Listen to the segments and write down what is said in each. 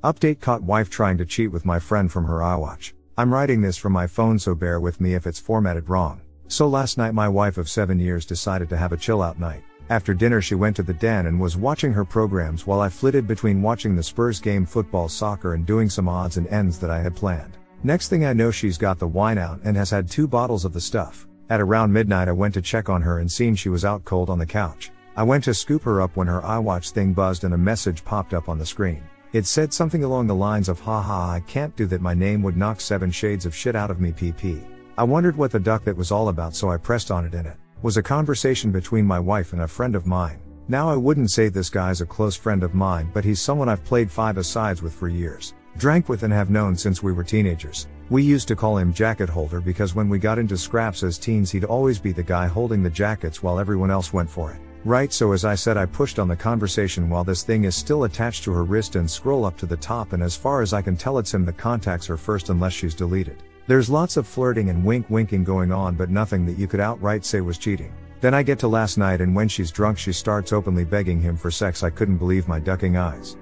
Update: caught wife trying to cheat with my friend from her iWatch. I'm writing this from my phone, so bear with me if it's formatted wrong. So last night my wife of 7 years decided to have a chill out night. After dinner she went to the den and was watching her programs while I flitted between watching the Spurs game, football, soccer, and doing some odds and ends that I had planned. Next thing I know, she's got the wine out and has had 2 bottles of the stuff. At around midnight I went to check on her and seen she was out cold on the couch. I went to scoop her up when her iWatch thing buzzed and a message popped up on the screen. It said something along the lines of, haha, I can't do that, my name would knock 7 shades of shit out of me pp. I wondered what the duck that was all about, so I pressed on it, and it was a conversation between my wife and a friend of mine. Now I wouldn't say this guy's a close friend of mine, but he's someone I've played 5-a-sides with for years, drank with, and have known since we were teenagers. We used to call him Jacket Holder because when we got into scraps as teens he'd always be the guy holding the jackets while everyone else went for it. Right, so as I said, I pushed on the conversation while this thing is still attached to her wrist and scroll up to the top, and as far as I can tell it's him that contacts her first unless she's deleted. There's lots of flirting and winking going on, but nothing that you could outright say was cheating. Then I get to last night, and when she's drunk she starts openly begging him for sex. I couldn't believe my ducking eyes.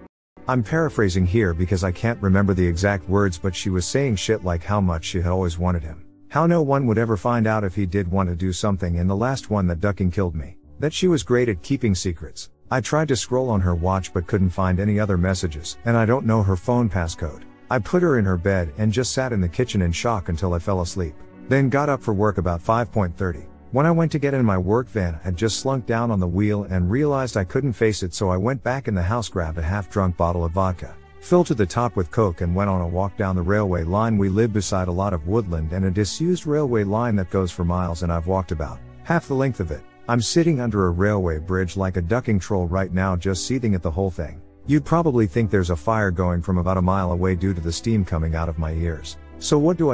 I'm paraphrasing here because I can't remember the exact words, but she was saying shit like how much she had always wanted him, how no one would ever find out if he did want to do something, and the last one, that ducking killed me, that she was great at keeping secrets. I tried to scroll on her watch but couldn't find any other messages, and I don't know her phone passcode. I put her in her bed and just sat in the kitchen in shock until I fell asleep. Then got up for work about 5:30. When I went to get in my work van, I had just slunk down on the wheel and realized I couldn't face it, so I went back in the house, grabbed a half-drunk bottle of vodka, filled to the top with Coke, and went on a walk down the railway line. We live beside a lot of woodland and a disused railway line that goes for miles, and I've walked about half the length of it. I'm sitting under a railway bridge like a ducking troll right now, just seething at the whole thing. You'd probably think there's a fire going from about a mile away due to the steam coming out of my ears. So what do?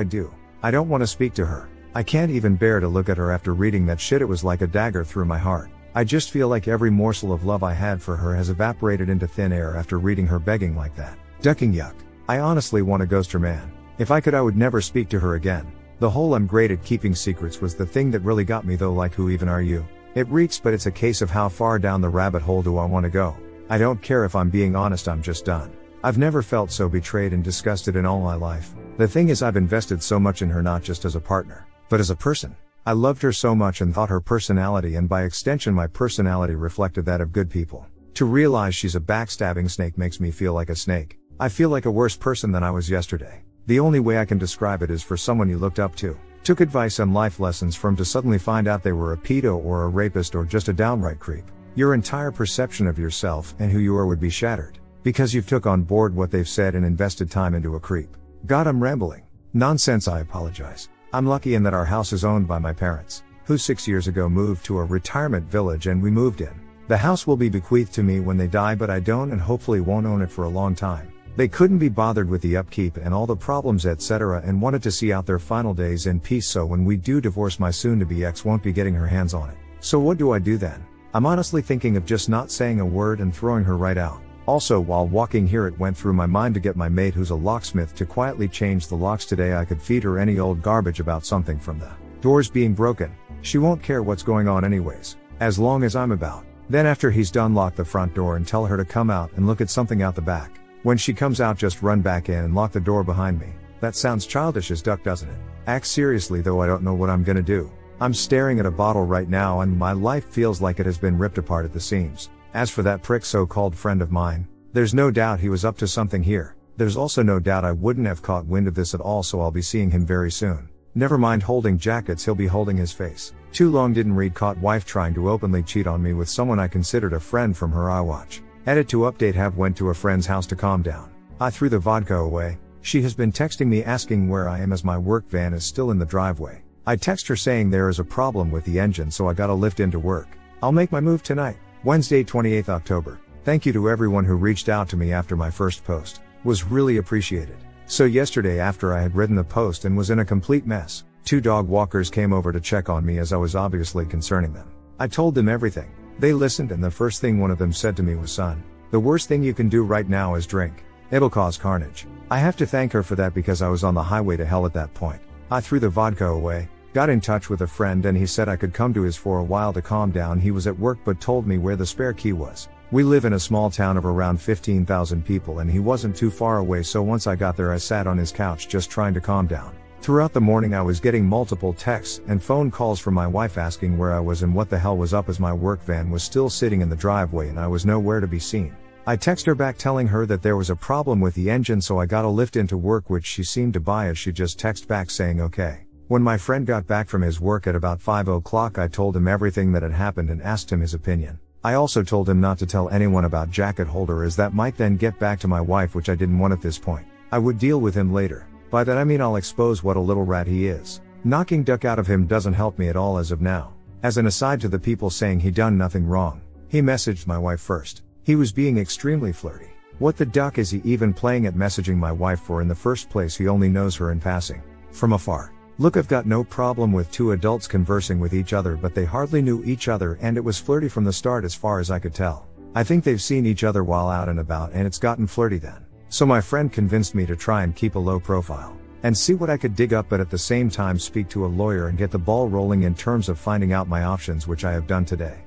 I don't want to speak to her. I can't even bear to look at her after reading that shit. It was like a dagger through my heart. I just feel like every morsel of love I had for her has evaporated into thin air after reading her begging like that. Ducking, yuck. I honestly want to ghost her, man. If I could, I would never speak to her again. The whole I'm great at keeping secrets was the thing that really got me though, like who even are you? It reeks, but it's a case of how far down the rabbit hole do I want to go. I don't care if I'm being honest, I'm just done. I've never felt so betrayed and disgusted in all my life. The thing is, I've invested so much in her, not just as a partner, but as a person. I loved her so much and thought her personality, and by extension my personality, reflected that of good people. To realize she's a backstabbing snake makes me feel like a snake. I feel like a worse person than I was yesterday. The only way I can describe it is for someone you looked up to, took advice and life lessons from, to suddenly find out they were a pedo or a rapist or just a downright creep. Your entire perception of yourself and who you are would be shattered, because you've took on board what they've said and invested time into a creep. God, I'm rambling. Nonsense, I apologize. I'm lucky in that our house is owned by my parents, who 6 years ago moved to a retirement village and we moved in. The house will be bequeathed to me when they die, but I don't and hopefully won't own it for a long time. They couldn't be bothered with the upkeep and all the problems etc. and wanted to see out their final days in peace, so when we do divorce, my soon-to-be ex won't be getting her hands on it. So what do I do then? I'm honestly thinking of just not saying a word and throwing her right out. Also, while walking here, it went through my mind to get my mate, who's a locksmith, to quietly change the locks today. I could feed her any old garbage about something from the doors being broken. She won't care what's going on anyways, as long as I'm about. Then after he's done, lock the front door and tell her to come out and look at something out the back. When she comes out, just run back in and lock the door behind me. That sounds childish as duck, doesn't it? Act seriously though, I don't know what I'm gonna do. I'm staring at a bottle right now and my life feels like it has been ripped apart at the seams. As for that prick so-called friend of mine, there's no doubt he was up to something here. There's also no doubt I wouldn't have caught wind of this at all, so I'll be seeing him very soon. Never mind holding jackets, he'll be holding his face. Too long didn't read. Caught wife trying to openly cheat on me with someone I considered a friend from her iWatch. Edit to update: have went to a friend's house to calm down. I threw the vodka away. She has been texting me asking where I am as my work van is still in the driveway. I text her saying there is a problem with the engine, so I gotta lift into work. I'll make my move tonight. Wednesday, 28th October. Thank you to everyone who reached out to me after my first post. Was really appreciated. So yesterday, after I had written the post and was in a complete mess, 2 dog walkers came over to check on me as I was obviously concerning them. I told them everything. They listened, and the first thing one of them said to me was, "Son, the worst thing you can do right now is drink. It'll cause carnage." I have to thank her for that because I was on the highway to hell at that point. I threw the vodka away, got in touch with a friend, and he said I could come to his for a while to calm down. He was at work but told me where the spare key was. We live in a small town of around 15,000 people and he wasn't too far away, so once I got there I sat on his couch just trying to calm down. Throughout the morning I was getting multiple texts and phone calls from my wife asking where I was and what the hell was up, as my work van was still sitting in the driveway and I was nowhere to be seen. I texted her back telling her that there was a problem with the engine, so I got a lift into work, which she seemed to buy as she just texted back saying okay. When my friend got back from his work at about 5 o'clock I told him everything that had happened and asked him his opinion. I also told him not to tell anyone about jacket holder, as that might then get back to my wife, which I didn't want at this point. I would deal with him later. By that I mean I'll expose what a little rat he is. Knocking duck out of him doesn't help me at all as of now. As an aside to the people saying he done nothing wrong, he messaged my wife first. He was being extremely flirty. What the duck is he even playing at messaging my wife for in the first place? He only knows her in passing. From afar. Look, I've got no problem with two adults conversing with each other, but they hardly knew each other and it was flirty from the start as far as I could tell. I think they've seen each other while out and about and it's gotten flirty then. So my friend convinced me to try and keep a low profile and see what I could dig up, but at the same time speak to a lawyer and get the ball rolling in terms of finding out my options, which I have done today.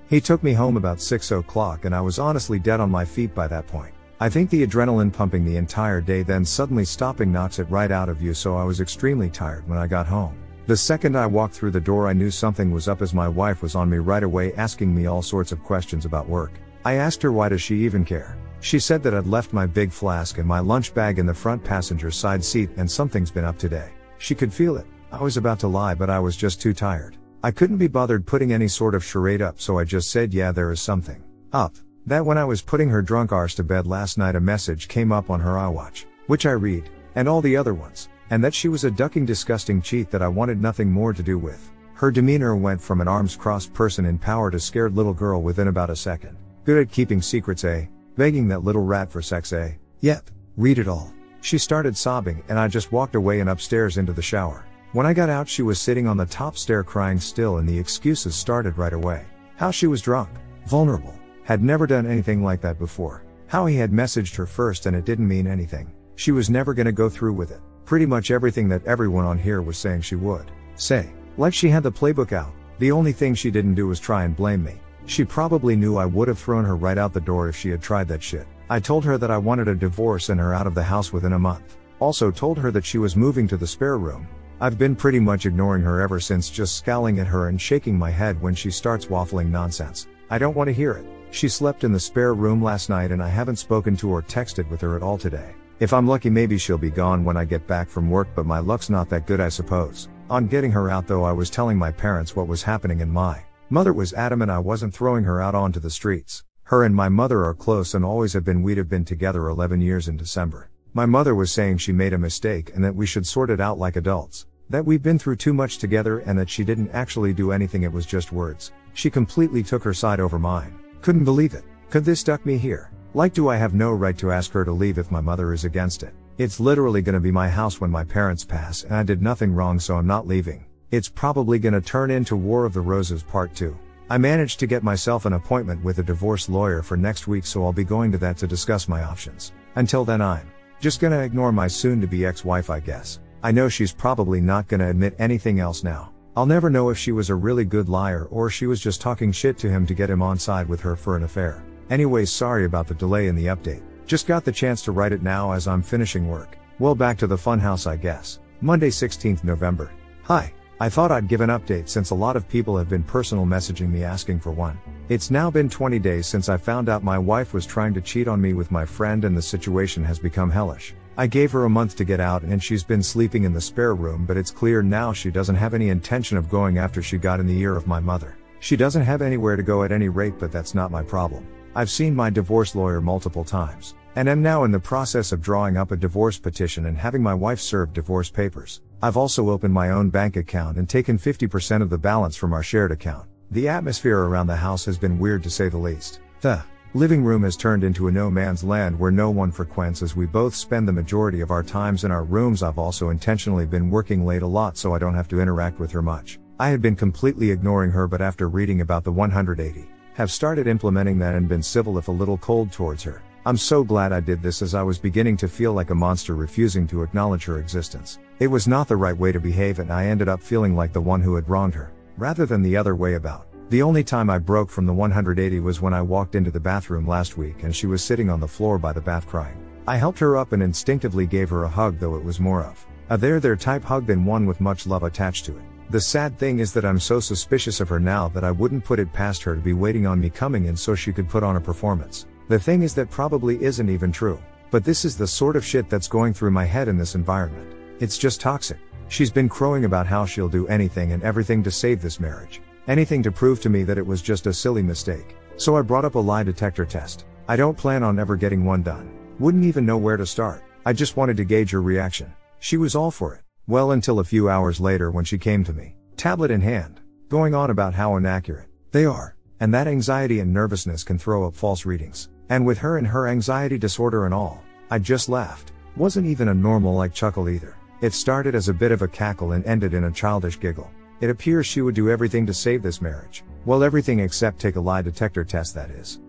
He took me home about 6 o'clock and I was honestly dead on my feet by that point. I think the adrenaline pumping the entire day then suddenly stopping knocks it right out of you, so I was extremely tired when I got home. The second I walked through the door I knew something was up, as my wife was on me right away asking me all sorts of questions about work. I asked her why does she even care. She said that I'd left my big flask and my lunch bag in the front passenger side seat and something's been up today. She could feel it. I was about to lie, but I was just too tired. I couldn't be bothered putting any sort of charade up, so I just said yeah, there is something up. That when I was putting her drunk arse to bed last night a message came up on her iWatch, which I read, and all the other ones, and that she was a ducking disgusting cheat that I wanted nothing more to do with. Her demeanor went from an arms crossed person in power to scared little girl within about a second. Good at keeping secrets, eh? Begging that little rat for sex, eh? Yep. Read it all. She started sobbing and I just walked away and upstairs into the shower. When I got out she was sitting on the top stair crying still, and the excuses started right away. How she was drunk, vulnerable, had never done anything like that before. How he had messaged her first and it didn't mean anything. She was never gonna go through with it. Pretty much everything that everyone on here was saying she would say. Like she had the playbook out. The only thing she didn't do was try and blame me. She probably knew I would have thrown her right out the door if she had tried that shit. I told her that I wanted a divorce and her out of the house within a month. Also told her that she was moving to the spare room. I've been pretty much ignoring her ever since, just scowling at her and shaking my head when she starts waffling nonsense. I don't want to hear it. She slept in the spare room last night and I haven't spoken to or texted with her at all today. If I'm lucky maybe she'll be gone when I get back from work, but my luck's not that good I suppose. On getting her out though I was telling my parents what was happening and my mother was adamant I wasn't throwing her out onto the streets. Her and my mother are close and always have been. We'd have been together 11 years in December. My mother was saying she made a mistake and that we should sort it out like adults. That we've been through too much together and that she didn't actually do anything, it was just words. She completely took her side over mine. Couldn't believe it. Could this duck me here? Like, do I have no right to ask her to leave if my mother is against it? It's literally gonna be my house when my parents pass and I did nothing wrong, so I'm not leaving. It's probably gonna turn into War of the Roses Part 2. I managed to get myself an appointment with a divorce lawyer for next week, so I'll be going to that to discuss my options. Until then I'm just gonna ignore my soon-to-be ex-wife, I guess. I know she's probably not gonna admit anything else now. I'll never know if she was a really good liar or she was just talking shit to him to get him on side with her for an affair. Anyways, sorry about the delay in the update. Just got the chance to write it now as I'm finishing work. Well, back to the funhouse I guess. Monday 16th November. Hi. I thought I'd give an update since a lot of people have been personal messaging me asking for one. It's now been 20 days since I found out my wife was trying to cheat on me with my friend and the situation has become hellish. I gave her a month to get out and she's been sleeping in the spare room, but it's clear now she doesn't have any intention of going after she got in the ear of my mother. She doesn't have anywhere to go at any rate, but that's not my problem. I've seen my divorce lawyer multiple times, and am now in the process of drawing up a divorce petition and having my wife serve divorce papers. I've also opened my own bank account and taken 50% of the balance from our shared account. The atmosphere around the house has been weird to say the least. The living room has turned into a no man's land where no one frequents, as we both spend the majority of our times in our rooms. I've also intentionally been working late a lot so I don't have to interact with her much. I had been completely ignoring her, but after reading about the 180, have started implementing that and been civil if a little cold towards her. I'm so glad I did this, as I was beginning to feel like a monster refusing to acknowledge her existence. It was not the right way to behave and I ended up feeling like the one who had wronged her, rather than the other way about. The only time I broke from the 180 was when I walked into the bathroom last week and she was sitting on the floor by the bath crying. I helped her up and instinctively gave her a hug, though it was more of a there type hug than one with much love attached to it. The sad thing is that I'm so suspicious of her now that I wouldn't put it past her to be waiting on me coming in so she could put on a performance. The thing is that probably isn't even true. But this is the sort of shit that's going through my head in this environment. It's just toxic. She's been crowing about how she'll do anything and everything to save this marriage. Anything to prove to me that it was just a silly mistake. So I brought up a lie detector test. I don't plan on ever getting one done. Wouldn't even know where to start. I just wanted to gauge her reaction. She was all for it. Well, until a few hours later when she came to me, tablet in hand, going on about how inaccurate they are, and that anxiety and nervousness can throw up false readings. And with her and her anxiety disorder and all, I just laughed. Wasn't even a normal chuckle either. It started as a bit of a cackle and ended in a childish giggle. It appears she would do everything to save this marriage. Well, everything except take a lie detector test, that is.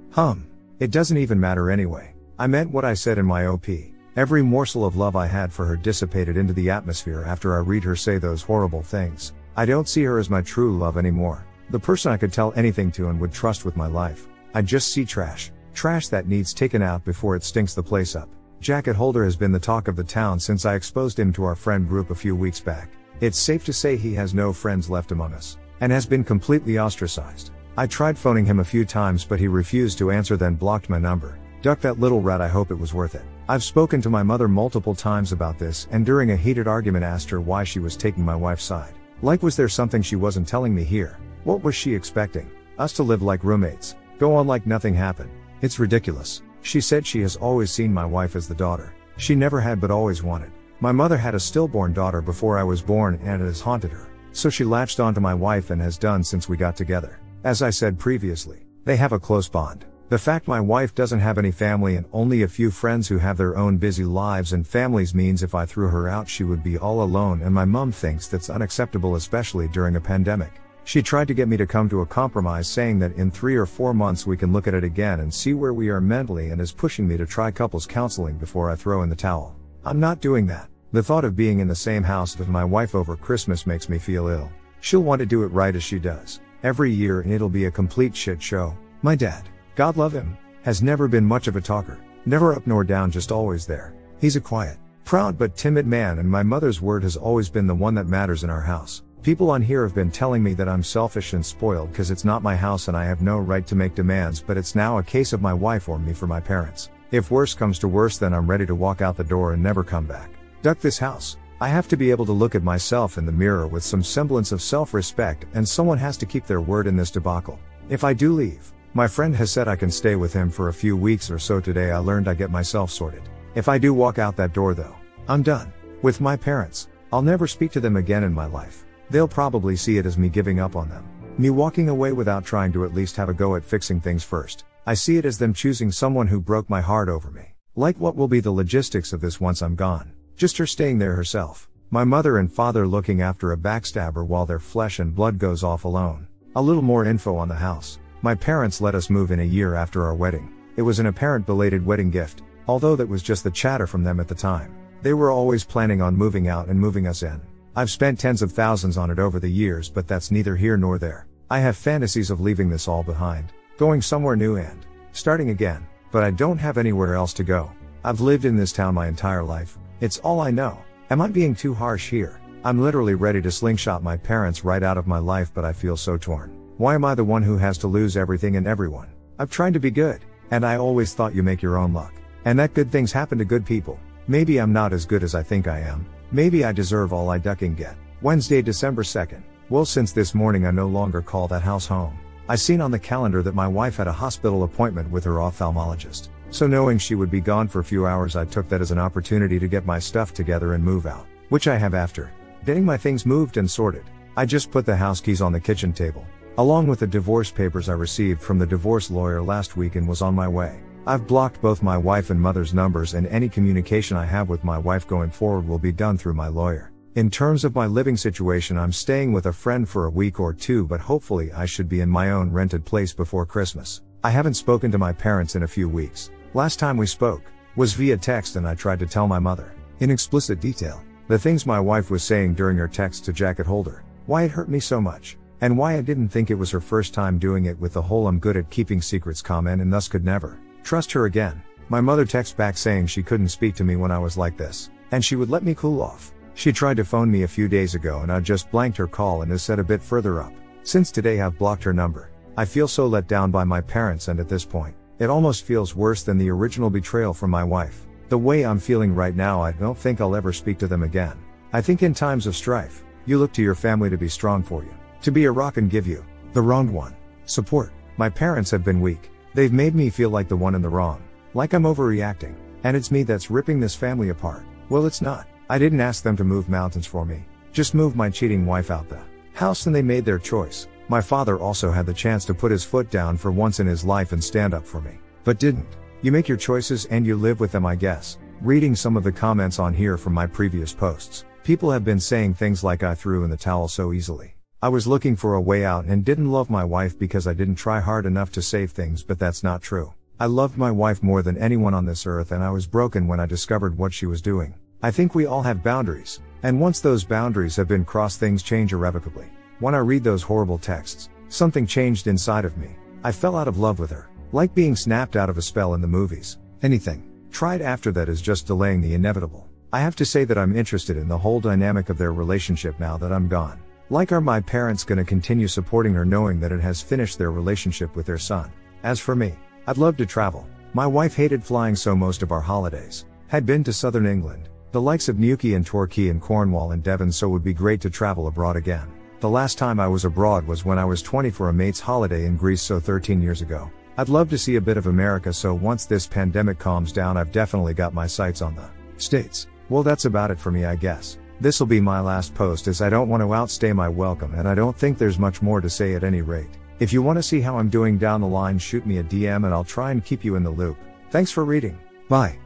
It doesn't even matter anyway. I meant what I said in my OP. Every morsel of love I had for her dissipated into the atmosphere after I read her say those horrible things. I don't see her as my true love anymore. The person I could tell anything to and would trust with my life. I just see trash. Trash that needs taken out before it stinks the place up. Jacket holder has been the talk of the town since I exposed him to our friend group a few weeks back. It's safe to say he has no friends left among us, and has been completely ostracized. I tried phoning him a few times but he refused to answer, then blocked my number. Duck that little rat, I hope it was worth it. I've spoken to my mother multiple times about this and during a heated argument asked her why she was taking my wife's side. Was there something she wasn't telling me here? What was she expecting? Us to live like roommates? Go on like nothing happened? It's ridiculous. She said she has always seen my wife as the daughter she never had but always wanted. My mother had a stillborn daughter before I was born and it has haunted her. So she latched onto my wife and has done since we got together. As I said previously, they have a close bond. The fact my wife doesn't have any family and only a few friends who have their own busy lives and families means if I threw her out she would be all alone, and my mom thinks that's unacceptable, especially during a pandemic. She tried to get me to come to a compromise, saying that in 3 or 4 months we can look at it again and see where we are mentally, and is pushing me to try couples counseling before I throw in the towel. I'm not doing that. The thought of being in the same house with my wife over Christmas makes me feel ill. She'll want to do it right as she does every year and it'll be a complete shit show. My dad, God love him, has never been much of a talker. Never up nor down, just always there. He's a quiet, proud but timid man, and my mother's word has always been the one that matters in our house. People on here have been telling me that I'm selfish and spoiled because it's not my house and I have no right to make demands, but it's now a case of my wife or me for my parents. If worse comes to worse, then I'm ready to walk out the door and never come back. Duck this house. I have to be able to look at myself in the mirror with some semblance of self-respect, and someone has to keep their word in this debacle. If I do leave, my friend has said I can stay with him for a few weeks or so. Today I learned I get myself sorted. If I do walk out that door though, I'm done. With my parents, I'll never speak to them again in my life. They'll probably see it as me giving up on them. Me walking away without trying to at least have a go at fixing things first. I see it as them choosing someone who broke my heart over me. What will be the logistics of this once I'm gone? Just her staying there herself. My mother and father looking after a backstabber while their flesh and blood goes off alone. A little more info on the house. My parents let us move in a year after our wedding. It was an apparent belated wedding gift, although that was just the chatter from them at the time. They were always planning on moving out and moving us in. I've spent tens of thousands on it over the years, but that's neither here nor there. I have fantasies of leaving this all behind, going somewhere new and starting again, but I don't have anywhere else to go. I've lived in this town my entire life. It's all I know. Am I being too harsh here? I'm literally ready to slingshot my parents right out of my life, but I feel so torn. Why am I the one who has to lose everything and everyone? I've tried to be good, and I always thought you make your own luck, and that good things happen to good people. Maybe I'm not as good as I think I am. Maybe I deserve all I ducking get. Wednesday, December 2nd. Well, since this morning I no longer call that house home. I seen on the calendar that my wife had a hospital appointment with her ophthalmologist. So knowing she would be gone for a few hours, I took that as an opportunity to get my stuff together and move out, which I have after getting my things moved and sorted. I just put the house keys on the kitchen table, along with the divorce papers I received from the divorce lawyer last week, and was on my way. I've blocked both my wife and mother's numbers, and any communication I have with my wife going forward will be done through my lawyer. In terms of my living situation, I'm staying with a friend for a week or two, but hopefully I should be in my own rented place before Christmas. I haven't spoken to my parents in a few weeks. Last time we spoke was via text, and I tried to tell my mother, in explicit detail, the things my wife was saying during her text to Jacket Holder. Why it hurt me so much. and why I didn't think it was her first time doing it with the whole "I'm good at keeping secrets" comment and thus could never trust her again. My mother texts back saying she couldn't speak to me when I was like this, and she would let me cool off. She tried to phone me a few days ago and I just blanked her call and has said a bit further up. Since today I've blocked her number. I feel so let down by my parents, and at this point, it almost feels worse than the original betrayal from my wife. The way I'm feeling right now, I don't think I'll ever speak to them again. I think in times of strife, you look to your family to be strong for you, to be a rock and give you, the wronged one, support. My parents have been weak. They've made me feel like the one in the wrong, like I'm overreacting, and it's me that's ripping this family apart. Well, it's not. I didn't ask them to move mountains for me, just move my cheating wife out the house, and they made their choice. My father also had the chance to put his foot down for once in his life and stand up for me, but didn't. You make your choices and you live with them, I guess. Reading some of the comments on here from my previous posts, people have been saying things like I threw in the towel so easily. I was looking for a way out and didn't love my wife because I didn't try hard enough to save things, but that's not true. I loved my wife more than anyone on this earth, and I was broken when I discovered what she was doing. I think we all have boundaries, and once those boundaries have been crossed, things change irrevocably. When I read those horrible texts, something changed inside of me. I fell out of love with her. Like being snapped out of a spell in the movies. Anything tried after that is just delaying the inevitable. I have to say that I'm interested in the whole dynamic of their relationship now that I'm gone. Like, are my parents gonna continue supporting her knowing that it has finished their relationship with their son? As for me, I'd love to travel. My wife hated flying, so most of our holidays had been to southern England, the likes of Newquay and Torquay and Cornwall and Devon, so it would be great to travel abroad again. The last time I was abroad was when I was 20 for a mate's holiday in Greece, so 13 years ago. I'd love to see a bit of America, so once this pandemic calms down, I've definitely got my sights on the States. Well, that's about it for me, I guess. This'll be my last post, as I don't want to outstay my welcome, and I don't think there's much more to say at any rate. If you want to see how I'm doing down the line, shoot me a DM and I'll try and keep you in the loop. Thanks for reading. Bye.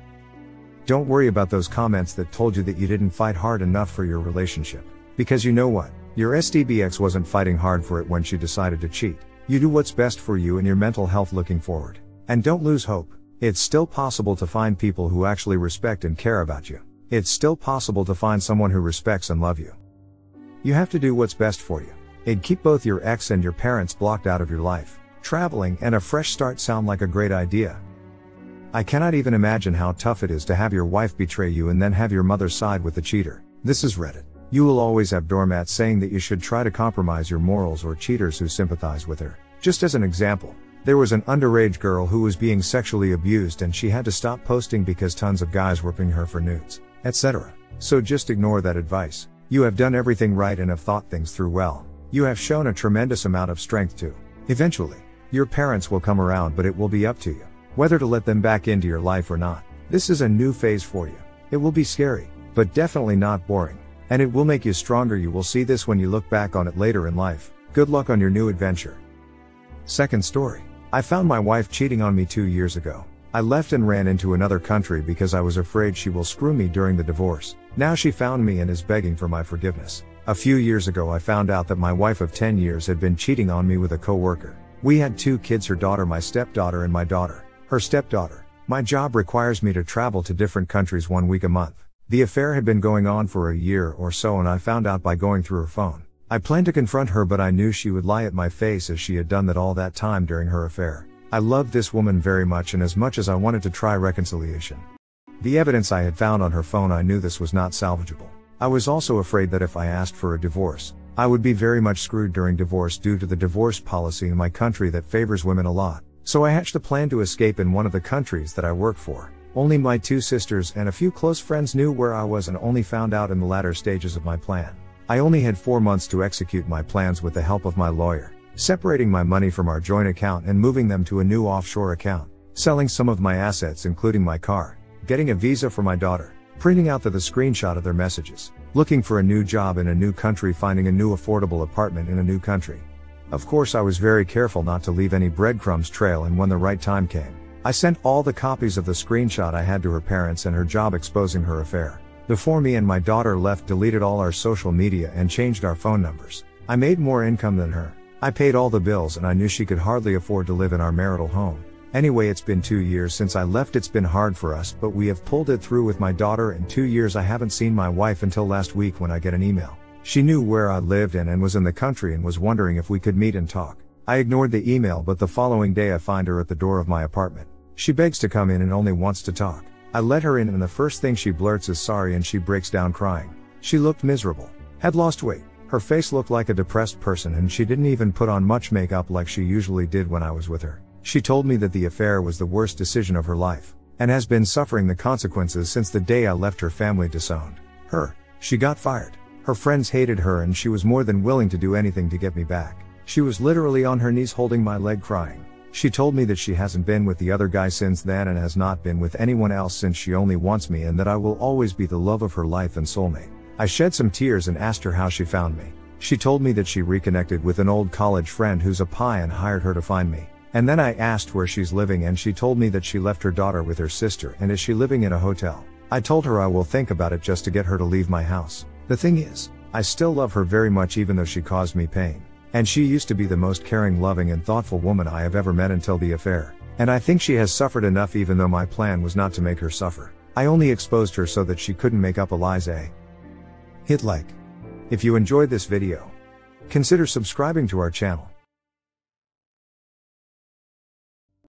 Don't worry about those comments that told you that you didn't fight hard enough for your relationship. Because you know what? Your SDBX wasn't fighting hard for it when she decided to cheat. You do what's best for you and your mental health looking forward. And don't lose hope. It's still possible to find people who actually respect and care about you. It's still possible to find someone who respects and loves you. You have to do what's best for you. It'd keep both your ex and your parents blocked out of your life. Traveling and a fresh start sound like a great idea. I cannot even imagine how tough it is to have your wife betray you and then have your mother side with the cheater. This is Reddit. You will always have doormats saying that you should try to compromise your morals, or cheaters who sympathize with her. Just as an example, there was an underage girl who was being sexually abused and she had to stop posting because tons of guys were pinging her for nudes, etc. So just ignore that advice. You have done everything right and have thought things through well. You have shown a tremendous amount of strength too. Eventually, your parents will come around, but it will be up to you whether to let them back into your life or not. This is a new phase for you. It will be scary, but definitely not boring. And it will make you stronger. You will see this when you look back on it later in life. Good luck on your new adventure. Second story. I found my wife cheating on me 2 years ago. I left and ran into another country because I was afraid she will screw me during the divorce. Now she found me and is begging for my forgiveness. A few years ago I found out that my wife of 10 years had been cheating on me with a co-worker. We had 2 kids, her daughter, my stepdaughter, and my daughter, her stepdaughter. My job requires me to travel to different countries 1 week a month. The affair had been going on for a year or so and I found out by going through her phone. I planned to confront her, but I knew she would lie at my face, as she had done that all that time during her affair. I loved this woman very much, and as much as I wanted to try reconciliation, the evidence I had found on her phone, I knew this was not salvageable. I was also afraid that if I asked for a divorce, I would be very much screwed during divorce due to the divorce policy in my country that favors women a lot. So I hatched a plan to escape in one of the countries that I work for. Only my 2 sisters and a few close friends knew where I was, and only found out in the latter stages of my plan. I only had 4 months to execute my plans with the help of my lawyer, separating my money from our joint account and moving them to a new offshore account, selling some of my assets including my car, getting a visa for my daughter, printing out the screenshot of their messages, looking for a new job in a new country, finding a new affordable apartment in a new country. Of course, I was very careful not to leave any breadcrumbs trail, and when the right time came, I sent all the copies of the screenshot I had to her parents and her job exposing her affair. Before me and my daughter left, deleted all our social media and changed our phone numbers. I made more income than her. I paid all the bills, and I knew she could hardly afford to live in our marital home. Anyway, it's been 2 years since I left. It's been hard for us, but we have pulled it through with my daughter. In 2 years I haven't seen my wife until last week when I get an email She knew where I lived and was in the country and was wondering if we could meet and talk. I ignored the email, but the following day I find her at the door of my apartment. She begs to come in and only wants to talk. I let her in and the first thing she blurts is sorry and she breaks down crying. She looked miserable. Had lost weight. Her face looked like a depressed person and she didn't even put on much makeup like she usually did when I was with her. She told me that the affair was the worst decision of her life, and has been suffering the consequences since the day I left her family disowned her. She got fired. Her friends hated her and she was more than willing to do anything to get me back. She was literally on her knees holding my leg crying. She told me that she hasn't been with the other guy since then and has not been with anyone else since she only wants me and that I will always be the love of her life and soulmate. I shed some tears and asked her how she found me. She told me that she reconnected with an old college friend who's a pie and hired her to find me. And then I asked where she's living and she told me that she left her daughter with her sister and is she living in a hotel. I told her I will think about it just to get her to leave my house. The thing is, I still love her very much even though she caused me pain. And she used to be the most caring, loving and thoughtful woman I have ever met until the affair. And I think she has suffered enough even though my plan was not to make her suffer. I only exposed her so that she couldn't make up lies. Hit like if you enjoyed this video. Consider subscribing to our channel.